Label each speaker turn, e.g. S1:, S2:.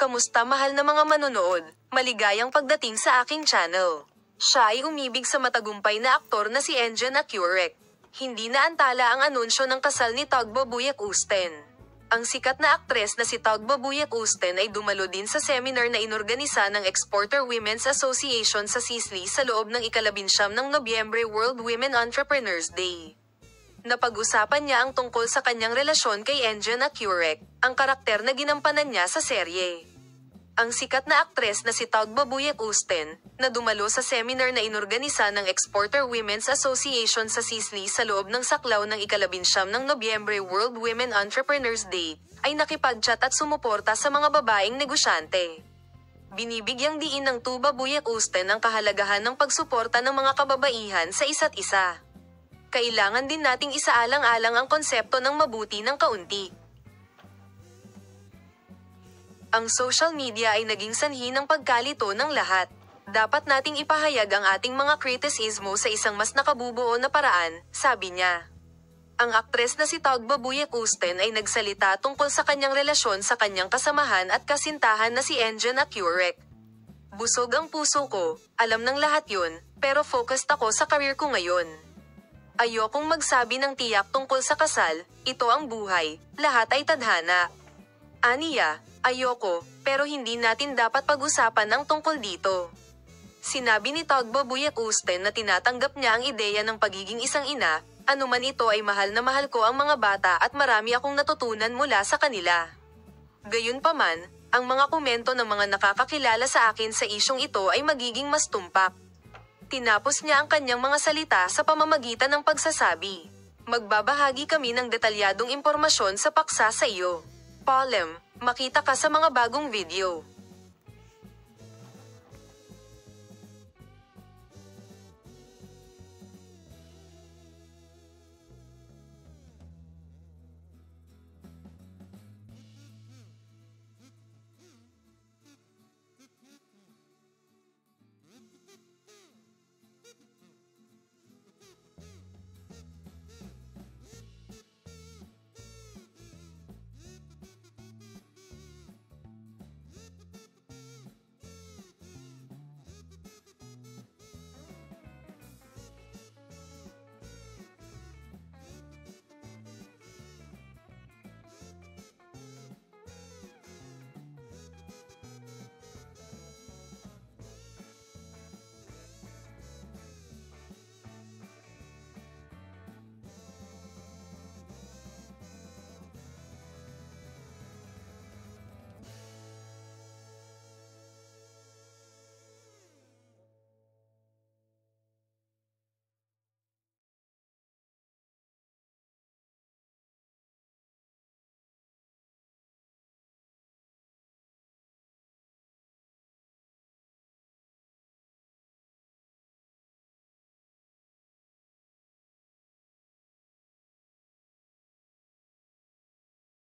S1: Kamusta mahal na mga manonood? Maligayang pagdating sa aking channel. Siya ay umibig sa matagumpay na aktor na si Engin Akurek. Hindi naantala ang anunsyo ng kasal ni Tugbo Buyek Usten. Ang sikat na aktres na si Tugbo Buyek Usten ay dumalo din sa seminar na inorganisa ng Exporter Women's Association sa Sicily sa loob ng ika-19 ng Nobyembre World Women Entrepreneurs Day. Napag-usapan niya ang tungkol sa kanyang relasyon kay Engin Akurek, ang karakter na ginampanan niya sa serye. Ang sikat na aktres na si Tugbo Buyek Usten, na dumalo sa seminar na inorganisa ng Exporter Women's Association sa Sicily sa loob ng saklaw ng ika-19 ng Nobyembre World Women Entrepreneurs Day, ay nakipag-chat at sumuporta sa mga babaeng negosyante. Binibigyang diin ng Tugbo Buyek Usten ang kahalagahan ng pagsuporta ng mga kababaihan sa isa't isa. Kailangan din nating isaalang-alang ang konsepto ng mabuti ng kaunti. Ang social media ay naging sanhi ng pagkalito ng lahat. Dapat nating ipahayag ang ating mga kritisismo sa isang mas nakabubuo na paraan, sabi niya. Ang aktres na si Tugbo Buyek Usten ay nagsalita tungkol sa kanyang relasyon sa kanyang kasamahan at kasintahan na si Engin Akurek. Busog ang puso ko, alam ng lahat yun, pero focused ako sa career ko ngayon. Ayokong magsabi ng tiyak tungkol sa kasal, ito ang buhay, lahat ay tadhana. Aniya, ayoko, pero hindi natin dapat pag-usapan ang tungkol dito. Sinabi ni Tugbo Buyek Usten na tinatanggap niya ang ideya ng pagiging isang ina, anuman ito ay mahal na mahal ko ang mga bata at marami akong natutunan mula sa kanila. Gayunpaman, ang mga komento ng mga nakakakilala sa akin sa isyong ito ay magiging mas tumpak. Tinapos niya ang kanyang mga salita sa pamamagitan ng pagsasabi, magbabahagi kami ng detalyadong impormasyon sa paksa sa iyo. Palem, makita ka sa mga bagong video.